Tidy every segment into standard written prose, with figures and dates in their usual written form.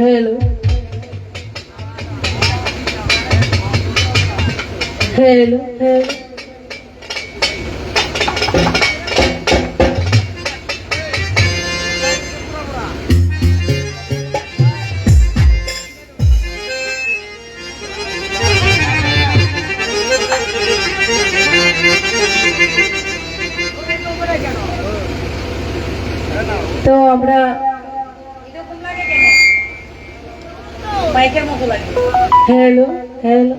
Hello. Hello. Hello. তো আমরা মাইকের মতো লাগে। Hello hello.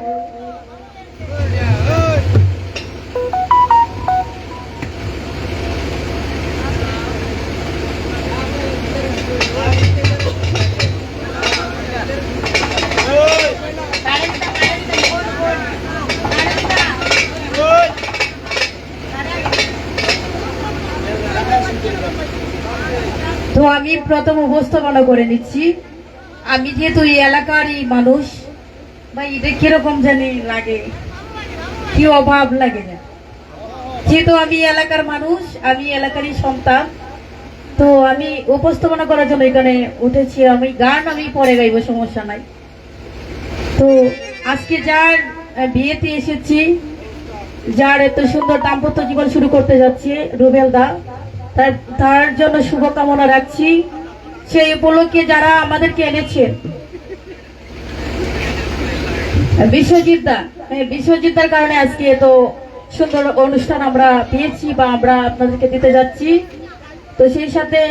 তো আমি প্রথম উপস্থাপনা করে নিচ্ছি। আমি যেহেতু এই এলাকারই মানুষ, বা এটা কিরকম জানি লাগে, কি অভাব লাগে না। যেহেতু আমি এলাকার মানুষ, আমি এলাকারই সন্তান, তো আমি উপস্থাপনা করার জন্য এখানে উঠেছি। আমি গান আমি পরে গাইবো, সমস্যা নাই। তো আজকে যার বিয়েতে এসেছি, যার এত সুন্দর দাম্পত্য জীবন শুরু করতে যাচ্ছে রুবেল দা, তার জন্য শুভকামনা রাখছি। সেই উপলক্ষে যারা আমাদেরকে এনেছেন, বিশ্বজিৎদার কারণে আজকে এত সুন্দর অনুষ্ঠান আমরা পেয়েছি বা আমরা আপনাদেরকে দিতে যাচ্ছি। তো সেই সাথে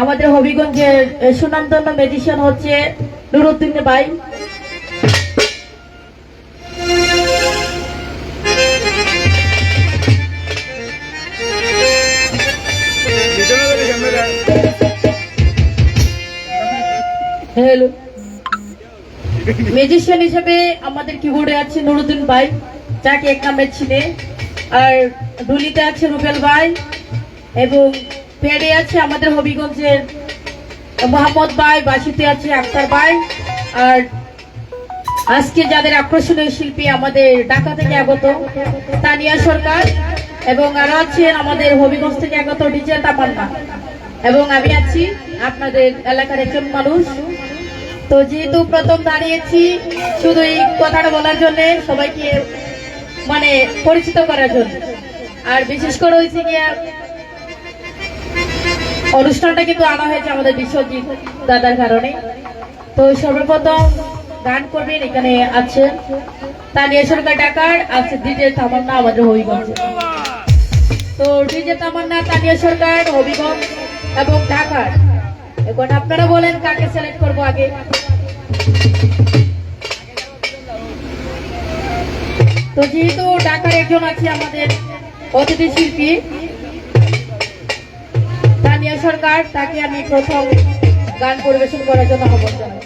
আমাদের হবিগঞ্জের সুনামধন্য ম্যাজিশিয়ান হচ্ছে নুরুদ্দিন ভাই। হ্যালো। ম্যাজিশিয়ান হিসেবে আমাদের কিবোর্ডে আছে নুরুদ্দিন ভাই, যাকে এক নামে ছিলে, আর ঢুলিতে আছে রুবেল ভাই, এবং প্যাডে আছে আমাদের হবিগঞ্জের মোহাম্মদ ভাই, বাসিতে আছে আক্তার ভাই, আর আজকে যাদের আকর্ষণীয় শিল্পী আমাদের ঢাকা থেকে আগত তানিয়া সরকার, এবং আরো আছেন আমাদের হবিগঞ্জ থেকে আগত ডিজে তামান্না, এবং আমি আছি আপনাদের এলাকার একজন মানুষ। তো যেহেতু প্রথম দাঁড়িয়েছি, শুধু এই কথাটা বলার জন্য, সবাইকে মানে পরিচিত করার জন্য, আর বিশেষ করে হয়েছে গিয়া অনুষ্ঠানটা কিন্তু আনা হয়েছে আমাদের বিশ্বজিৎ দাদার কারণে। তো সর্বপ্রথম গান করবেন, এখানে আছে তানিয়া সরকার ঢাকার, আছে ডিজে তামান্না আমাদের হবিগঞ্জে। তো ডিজে তামান্না, তানিয়া সরকার, হবিগঞ্জ এবং ঢাকার। এখন আপনারা বলেন কাকে সিলেক্ট করব আগে। তো যেহেতু ঢাকার একজন আছে আমাদের অতিথি শিল্পী তানিয়া সরকার, তাকে আমি প্রথম গান পরিবেশন করার জন্য আহ্বান জানাই।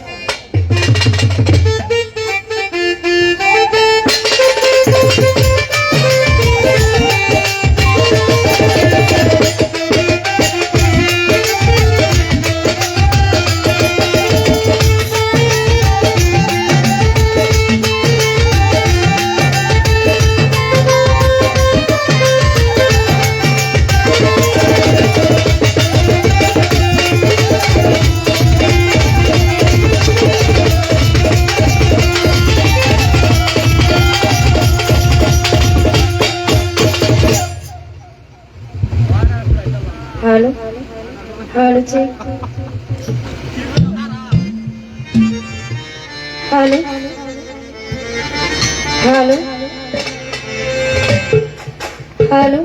Hello, hello, check. Hello, hello, hello,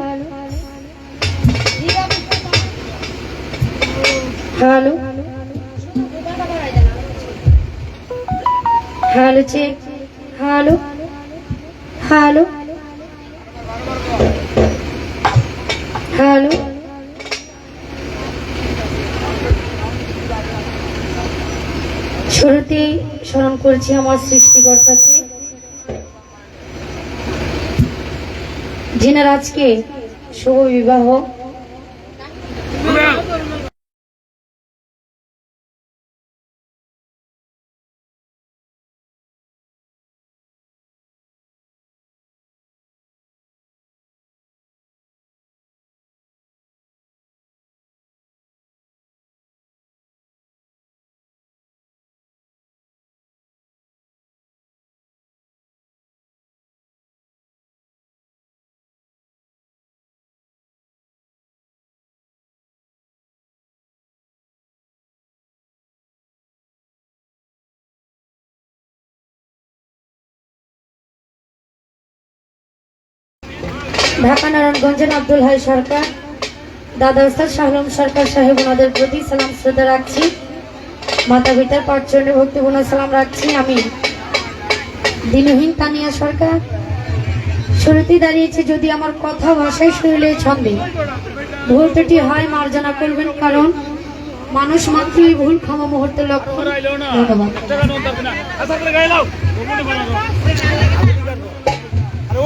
hello, hello, check. Hello, hello, hello. শুরুতেই স্মরণ করছি আমার সৃষ্টিকর্তাকে, যিনার আজকে শুভ বিবাহ। ঢাকা নারায়ণগঞ্জের আব্দুল হাই সরকার, দাদা উস্তাদ শাহলম সরকার সাহেব, ওনাদের প্রতি সালাম শ্রদ্ধা রাখছি। মাতা পিতার পাঁচজনের ভক্তিপূর্ণ সালাম রাখছি। আমি দিনহীন তানিয়া সরকার শুরুতেই দাঁড়িয়েছি। যদি আমার কথা ভাষায় শুনলে ছন্দে ভুল ত্রুটি হয় মার্জনা করবেন, কারণ মানুষ মাত্রই ভুল, ক্ষমা মুহূর্তের লক্ষণ। ধন্যবাদ।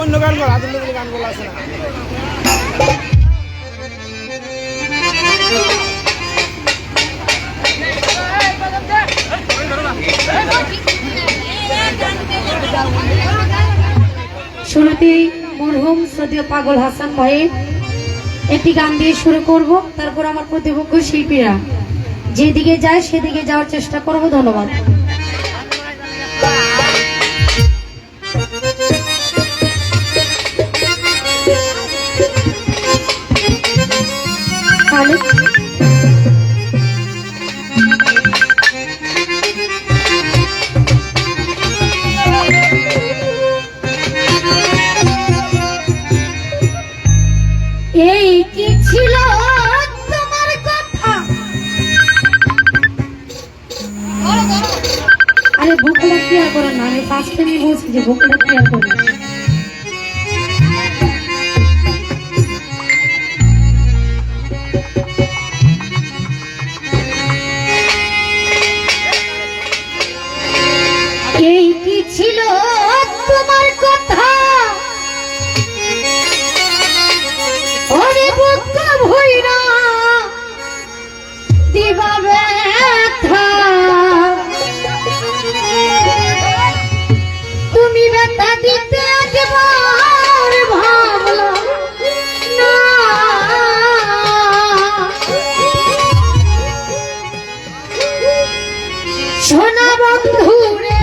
অন্য গান কর, আদিল গান বলা আছে না। শুরুতেই মরহুম শ্রদ্ধেয় পাগল হাসান ভাইয়ের একটি গান দিয়ে শুরু করব, তারপর আমার প্রতিপক্ষ শিল্পীরা যেদিকে যায় সেদিকে যাওয়ার চেষ্টা করব। ধন্যবাদ। এই কি ছিল তোমার কথা? আরে ভুকলা কি আর করে না, আমি ফার্স্ট টাইমই বলছি যে ভুকলা কি আর করে। এই কি ছিল তোমার কথা? ওরে বুক ভইরা দিবা ব্যথা, তুমি ব্যথা দিতে একবার ভাবলা না। সোনা বন্ধু রে,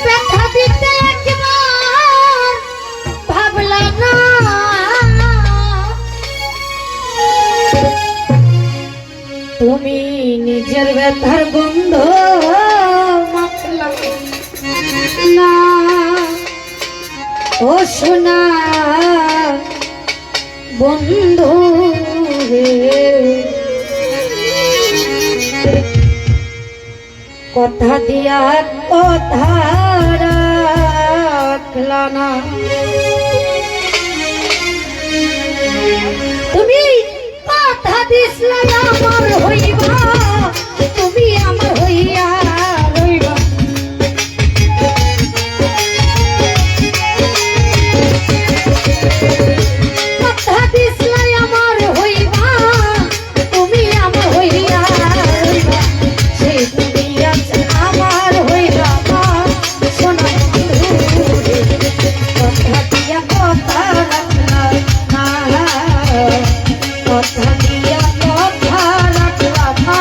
ব্যথা দিতে একবার ভাবলা না। তুমি নিজের ব্যথার গন্ধ মাখলা না। ও সোনা বন্ধু রে, কথা দিয়া কথা রাখলা না। তুমি কথা দিসলা আমার হইবা, তুমি আমার হইয়া রইবা। কথা দিসলা আমার হইবা, তুমি আমার হইয়া রইবা। সেই তুমি আজ আমার হইবা সোনা বন্ধু রে, কথা দিয়া কথা রাখলা না। কথা দিয়া কথা রাখলা না।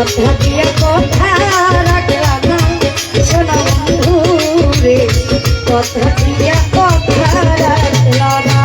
কথা দিয়া কথা রাখলাম না শোনা বন্ধু রে, কথা দিয়া কথা রাখলাম না।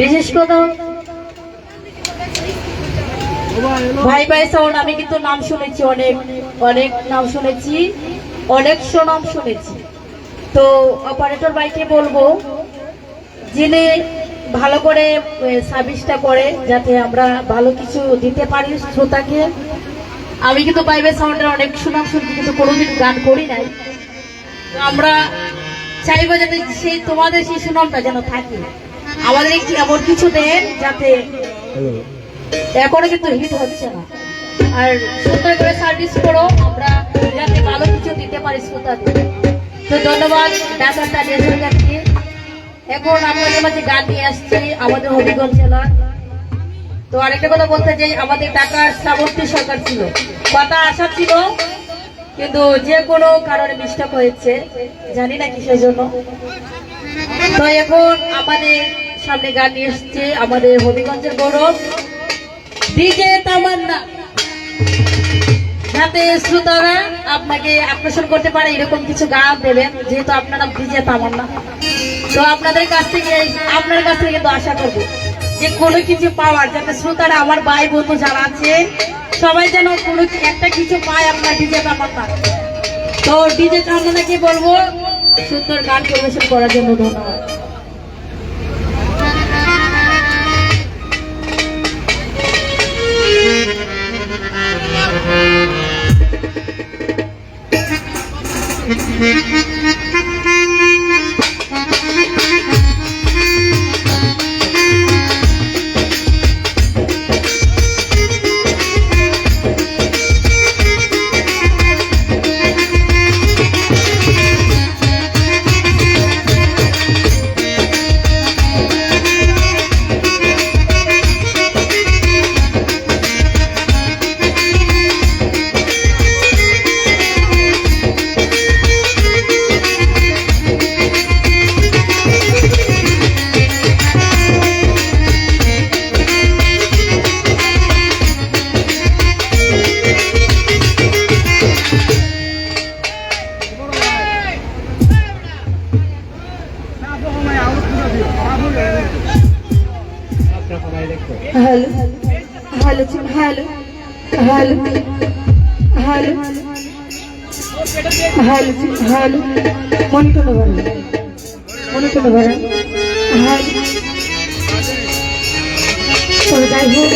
বিশেষ কথা ভাই ভাই সাউন্ড আমি কিন্তু নাম শুনেছি, অনেক অনেক নাম শুনেছি, অনেক সুনাম শুনেছি। তো অপারেটর ভাইকে বলবো যিনি ভালো করে সার্ভিসটা করে যাতে আমরা ভালো কিছু দিতে পারি শ্রোতাকে। আমি কিন্তু বাইবে সাউন্ডের অনেক সুনাম শুনছি কিন্তু কোনোদিন গান করি নাই। আমরা চাইবো যাতে সেই তোমাদের সেই সুনামটা যেন থাকে, আমাদের একটু এমন কিছু দেন যাতে এখনো কিন্তু হিট হচ্ছে না, আর সুন্দর করে সার্ভিস করো আমরা যাতে ভালো কিছু দিতে পারি শ্রোতাদের। তো ধন্যবাদ ডাকারটা নিয়ে যাচ্ছি। এখন আপনাদের মাঝে গান নিয়ে আসছি আমাদের হবিগঞ্জ জেলার। তো আরেকটা কথা বলতে চাই, আমাদের ঢাকার শ্রাবন্তী সরকার ছিল, কথা আশা ছিল কিন্তু যে কোনো কারণে মিস্টেক হয়েছে, জানি না কিসের জন্য। তো এখন আমাদের সামনে গান নিয়ে এসছে আমাদের হবিগঞ্জের গৌরব ডিজে তামান্না, যাতে শ্রোতারা আপনাকে আকর্ষণ করতে পারে এরকম কিছু গান দেবেন, যেহেতু আপনারা ডিজে তামান্না। তো আপনাদের কাছ থেকে আপনার কাছ থেকে কিন্তু আশা করবো যে কোনো কিছু পাওয়ার, যাতে শ্রোতারা আমার ভাই বন্ধু যারা আছে সবাই যেন কোনো একটা কিছু পায় আপনার ডিজে তামান্না। তো ডিজে তামান্নাকে বলবো সুন্দর গান পরিবেশন করার জন্য। ধন্যবাদ। Hello hello hello hello hello hello hello মনে কোনো বলেন, মনে কোনো বলেন। হ্যালো তো যাই হোক,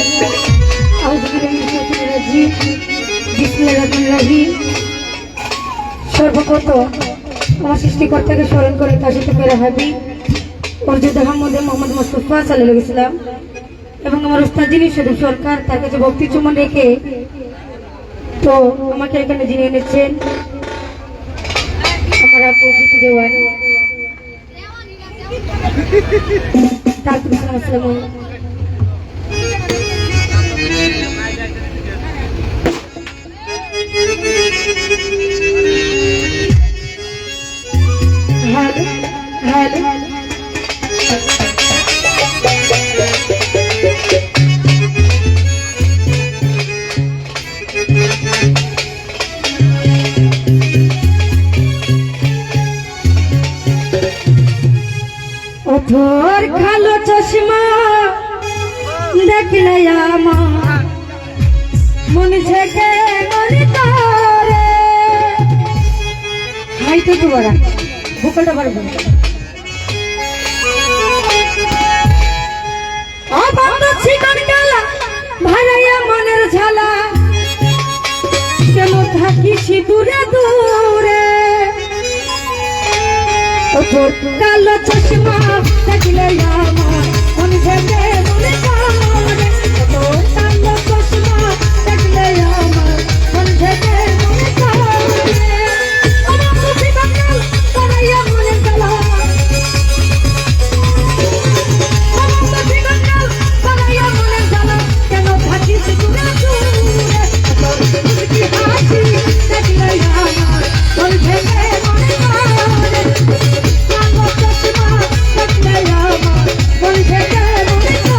সর্বপ্রথম আমার সৃষ্টিকর্তাকে স্মরণ করে তার সাথে মেরা হাবি অর্জুদ আহমদ মোহাম্মদ মুস্তফা সাল্লাল্লাহু আলাইহি ওয়াসাল্লাম এবং আমার উস্তাদ যিনি শরীফ সরকার, তার কাছে ভক্তি চুমন রেখে তো আমাকে এখানে যিনি এনেছেন আমার আপু বিপি দেওয়ান, তারপর আসসালামু হ্যালো হ্যালো ওঠর কালো চশমা দেখলে আমার মনে থেকে মনে করে হাই তো তোমার ভুকলটা পারবো অবন্ধ চিকন গেলা ভাইয়া মনের ঝালা কেন থাকিস দূরে দূরে ওঠর কালো চশমা দেখলে আমার মনে থেকে মনে করে ওঠর কালো চশমা দেখলে আমার মনে থেকে মনে করে আমার সুখী বাঙাল ভাইয়া মনের ঝালা কেন থাকিস দূরে দূরে হাসি দেখলে আমার মন থেকে মনে করে কালো চশমা দেখলে আমার মন থেকে মনে করে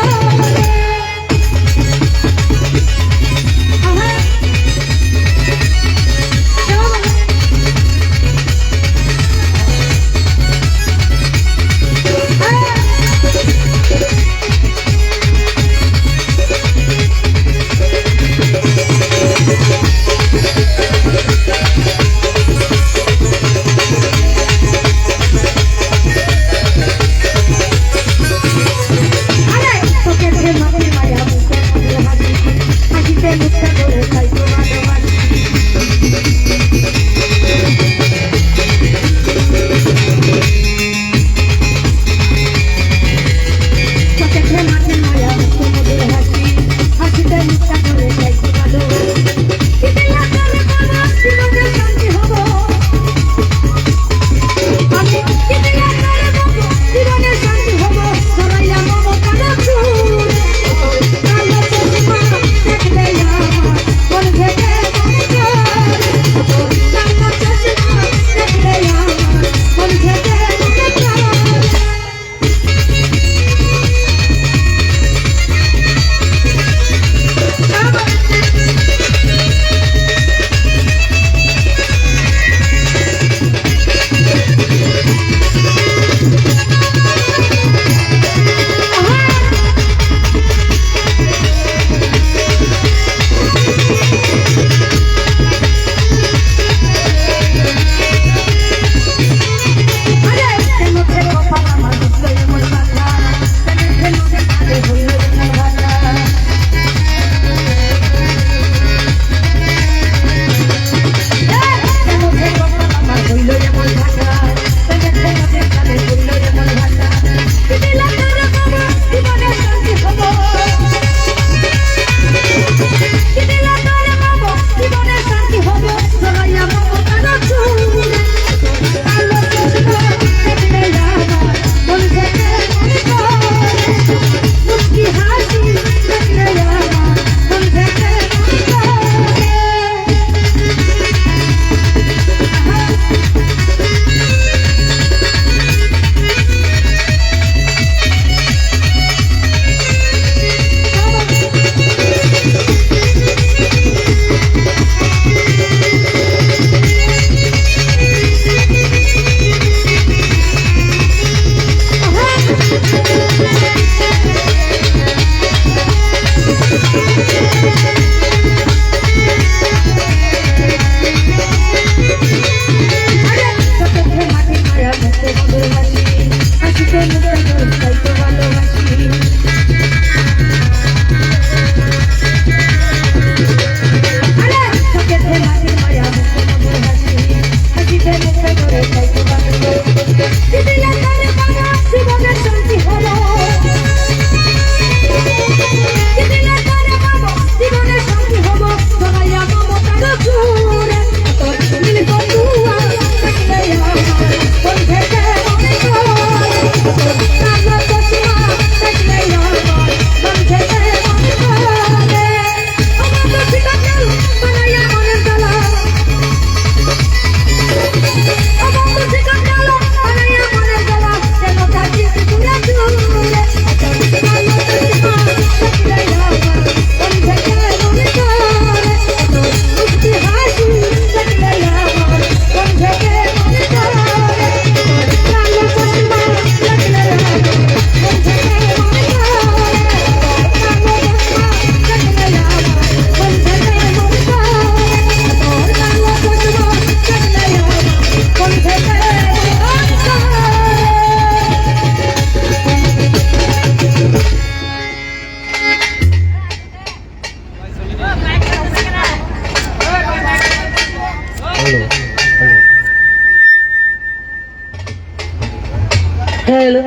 হ্যালো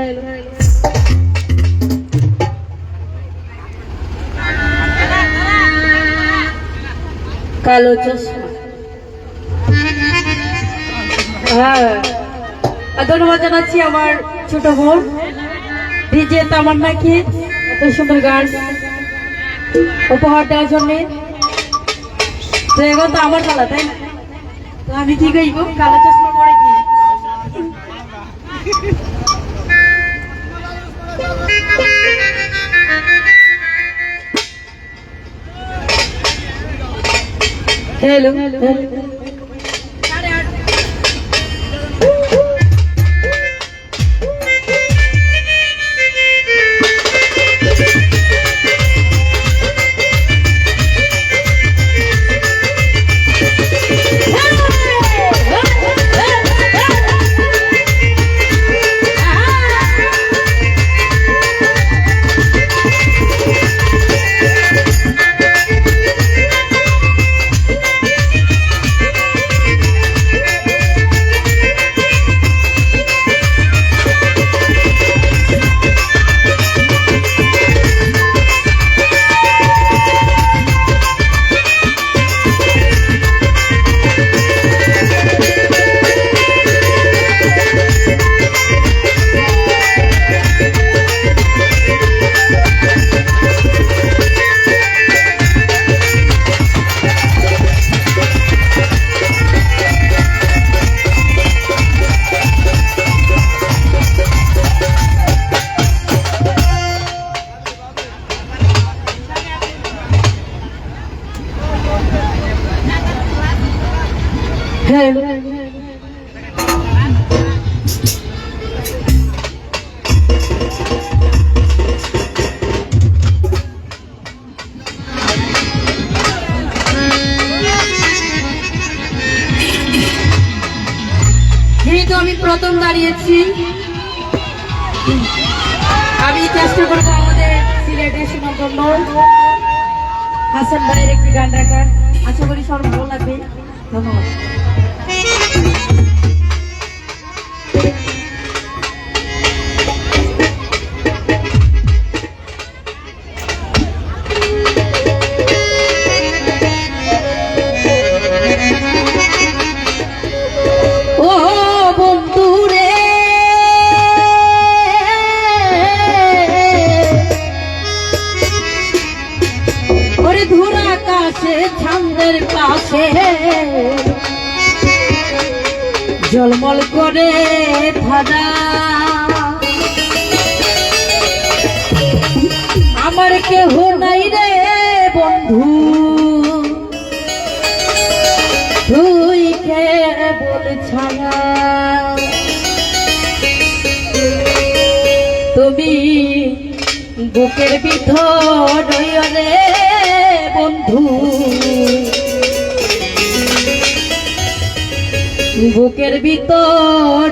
কালো চশমা। হ্যাঁ, ধন্যবাদ জানাচ্ছি আমার ছোট বোন ডিজে তামান্নাকে এত সুন্দর গান উপহার দেওয়ার জন্য। তো এখন তো আমার কালা, তাই না? তো আমি কি গাইব? কালো চশমা পরে কি হ্যালো হ্যালো যেহেতু আমি প্রথম দাঁড়িয়েছি, আমি চেষ্টা করবো আমাদের সিলেটের শোনার জন্য হাসান ভাইয়ের একটি গান রাখার। আশা করি সবার ভালো লাগবে। ধন্যবাদ। ও বন্ধু রে, ওরে ধূর আকাশে ছান্দের পাশে জলমল করে ধাঁধা, আমার কেহ নাই রে বন্ধু, তুই কেবল ছায়া, তুমি বুকের ভিতর রে বন্ধু, বুকের ভিতর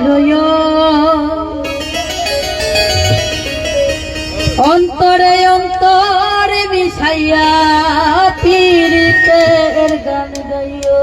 অন্তরে অন্তরে মিশাইয়া পীড়িতের গান গাইও।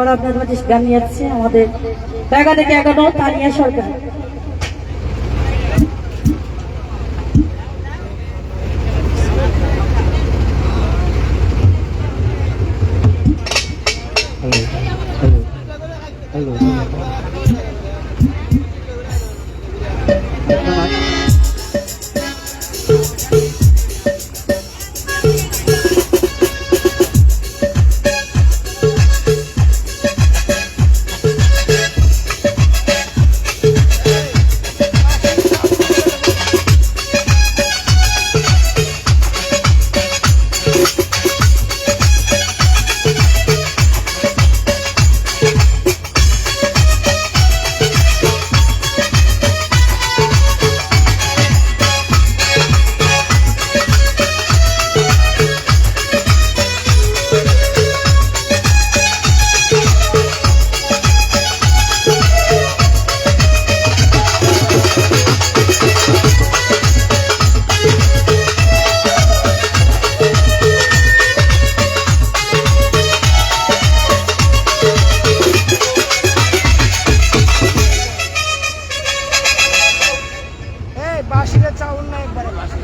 আবার আপনাদের মাঝে গান নিয়ে যাচ্ছে আমাদের টাকা থেকে এগানো তানিয়া সরকার। বাসিরে চাউল না একবারে বাসি।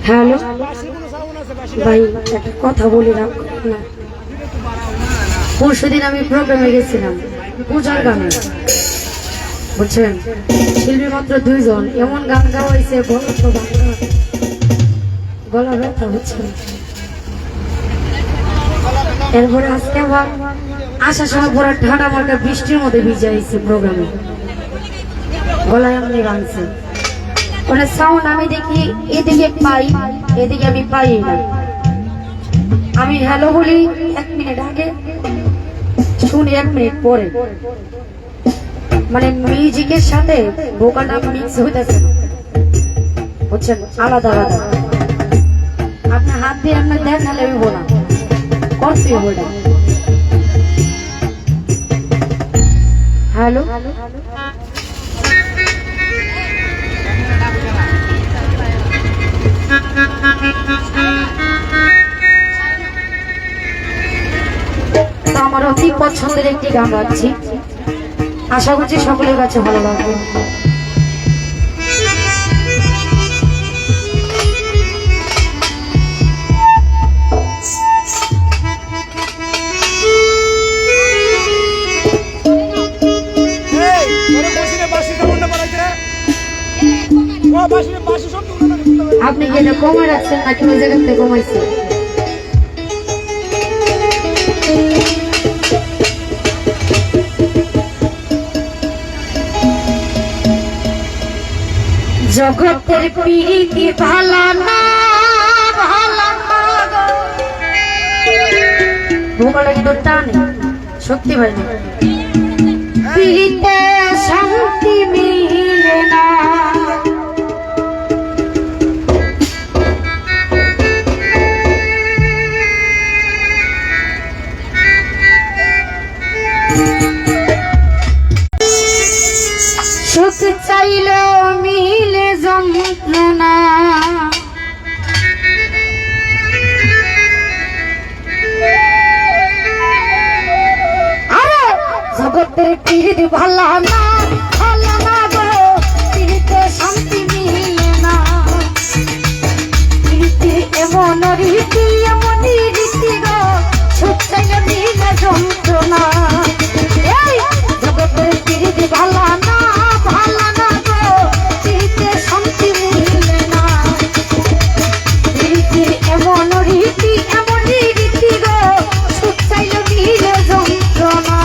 হ্যালো বাসির কোনো চাউল আছে বাসি? ভাই, একটা কথা বলি না। পরশুদিন আমি প্রোগ্রামে গেছিলাম পূজার গানে, বুঝছেন, শিল্পী মাত্র 2 জন, এমন গান গাওয়া হয়েছে গলা ব্যথা হচ্ছে। এরপরে আজকে আবার আসার সময় পুরো ঠান্ডা মার্কা বৃষ্টির মধ্যে ভিজে আইছে প্রোগ্রামে, গলায় এমনি ভাঙছে। ওটা সাউন্ড আমি দেখি এদিকে পাই, এদিকে আমি পাই না। আমি হ্যালো বলি 1 মিনিট আগে, শুনি 1 মিনিট পরে, মানে মিউজিকের সাথে ভোকালটা মিক্স হইতেছে, বুঝছেন, আলাদা আলাদা। আপনার হাত দিয়ে আপনার দেখালে আমি বলা করছি ওটা। হ্যালো আমার অতি পছন্দের একটি গান গাচ্ছি, আশা করছি সকলের কাছে ভালো লাগবে। আপনি কি এটা কমে রাখছেন নাকি ওই জায়গা থেকে কমাইছেন? জগতের প্রীতি ভালা না, ভালা না গো, ভোকালে কিন্তু টানে শক্তি পাই না, প্রীতে শান্তি মিলে না। সুখ চাইলেও মিলে যন্ত্রণা, আরে জগতের প্রীতি ভালা না, ভালা না গো, প্রীতে শান্তি মিলে না। প্রীতি এমন রীতি, এমন রীতি গো, সুখ চাইলে মিলে যন্ত্রণা। এই জগতের প্রীতি ভালা না, ভালা না গো, প্রীতে শান্তি মিলে না। প্রীতি এমন রীতি, এমন রীতি গো, সুখ চাইলে মিলে যন্ত্রণা।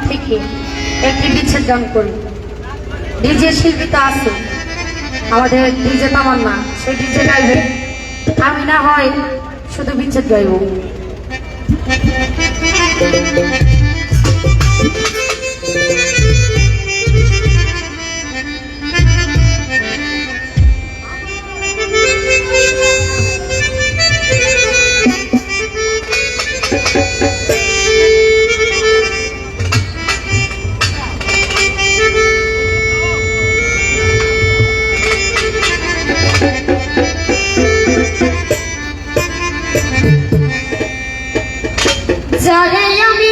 থেকে একটি বিচ্ছেদ গান করি। ডিজে শিল্পী তো আছে, আমাদের ডিজে তামান্না, সেই ডিজে গাইবে, আমি না হয় শুধু বিচ্ছেদ গাইব। যারে আমি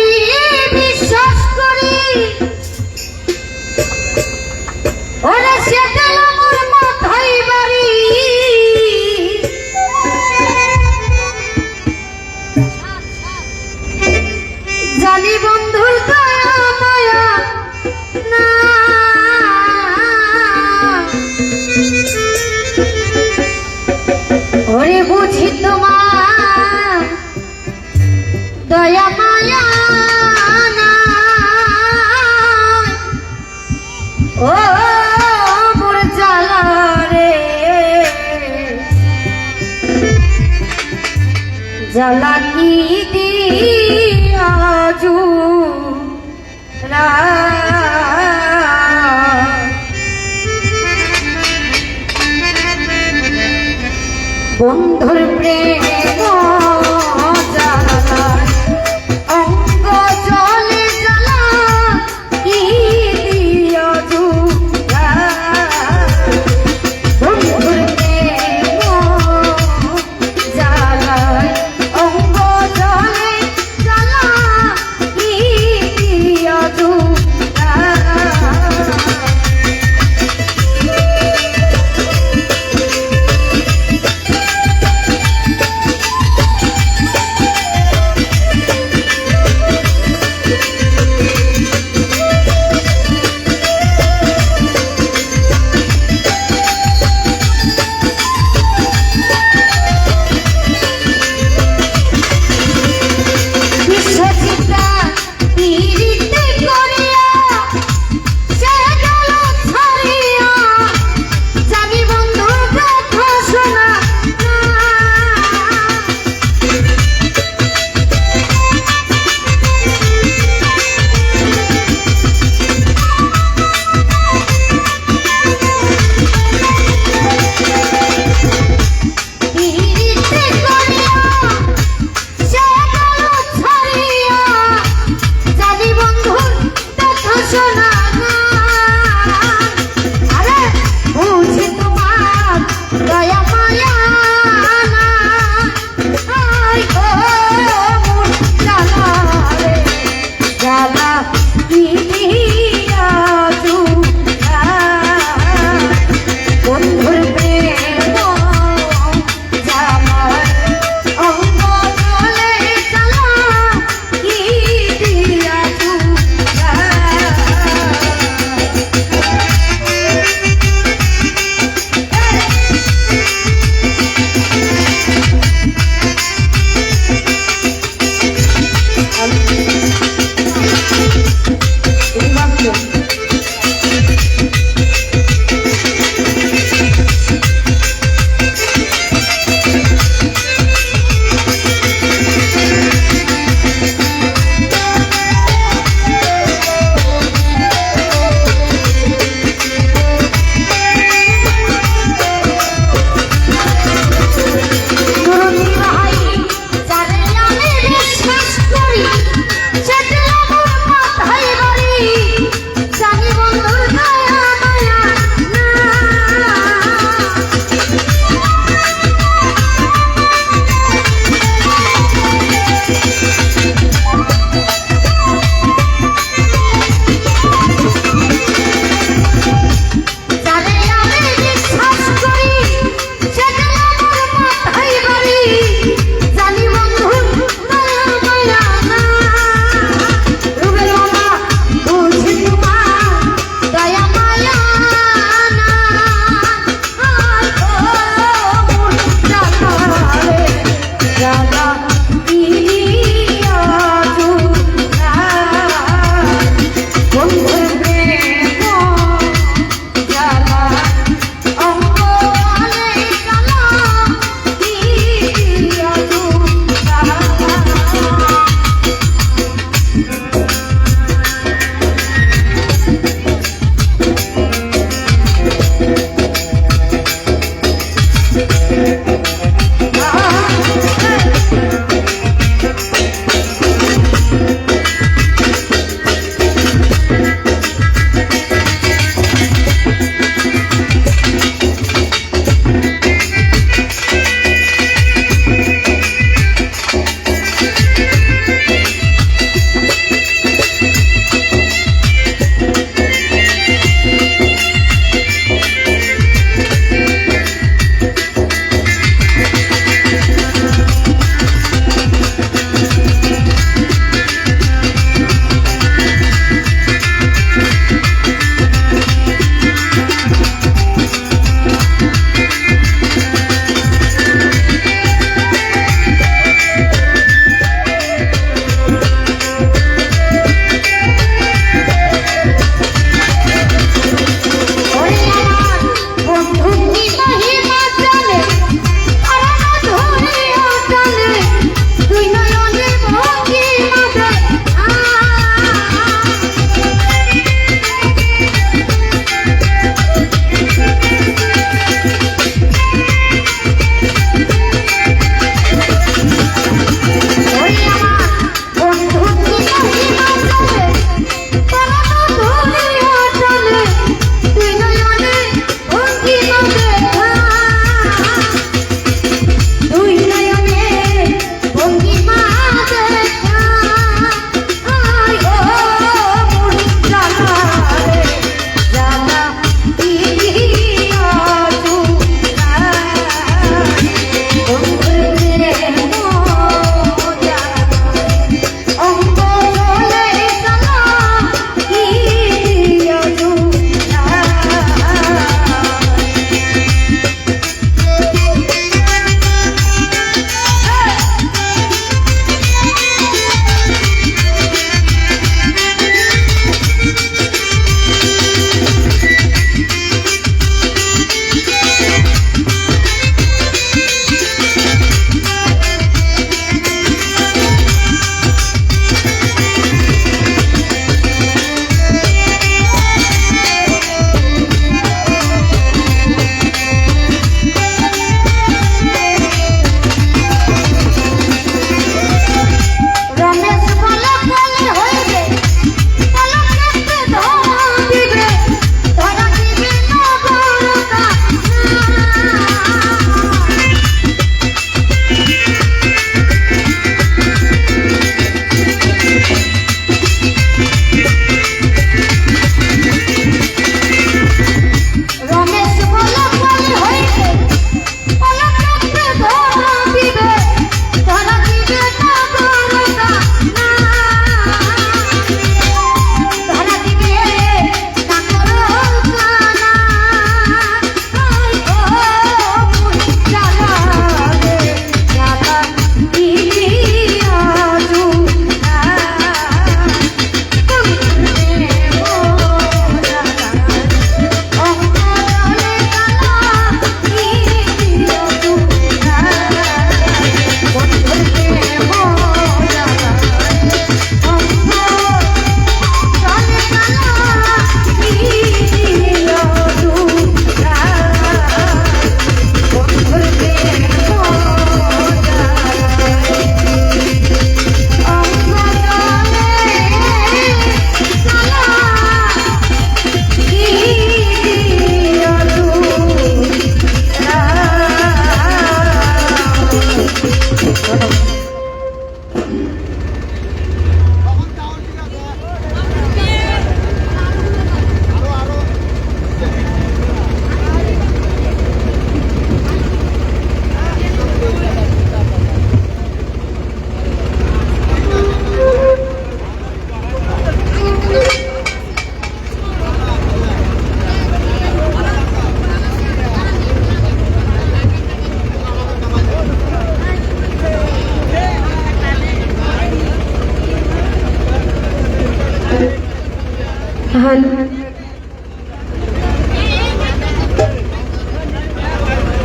হ্যালো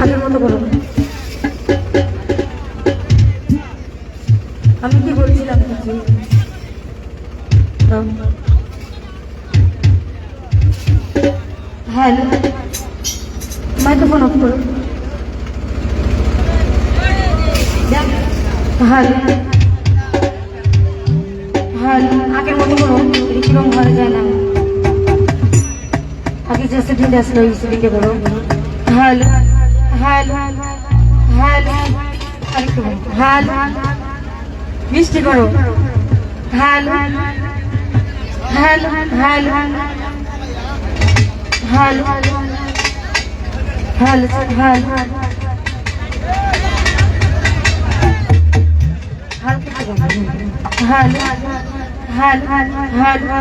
আমি মনে করো আমি কি বলছিলাম কিছু হ্যালো মাইক্রোফোন অফ করো হ্যালো হ্যালো আগের মতো করো এরকম ঘরে যায় না আগে যে সেটিং আসলো এই সেটিংটা করো হ্যালো হ্যালো হ্যালো আরেকটু হ্যালো মিষ্টি করো hello hello hello hello hello hello hello hello hello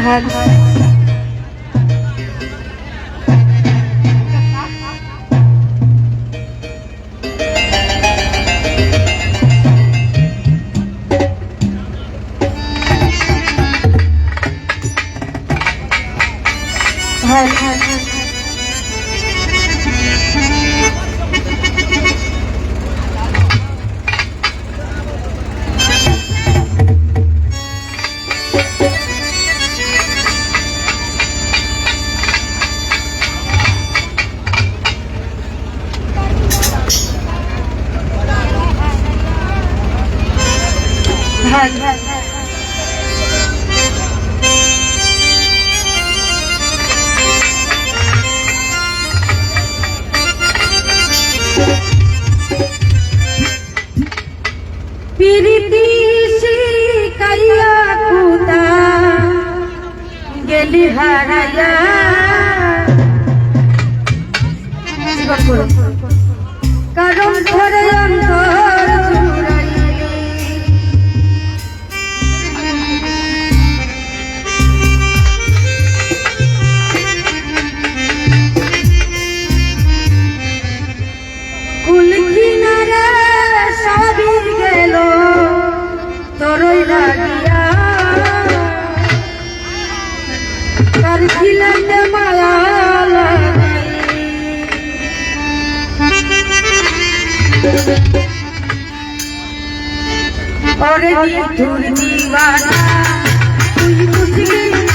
hello পিরিতি শিকাইয়া খুদা গেলি হারাইয়া জীবন করো কারণ ধরে অন্তর জুড়াইলি কুল কিনারে সবই গেল তোরই লাগিয়া কার খিলাতে মায়া লাগাইলি ওরে নিঠুর দিওয়ানা তুই বুঝলি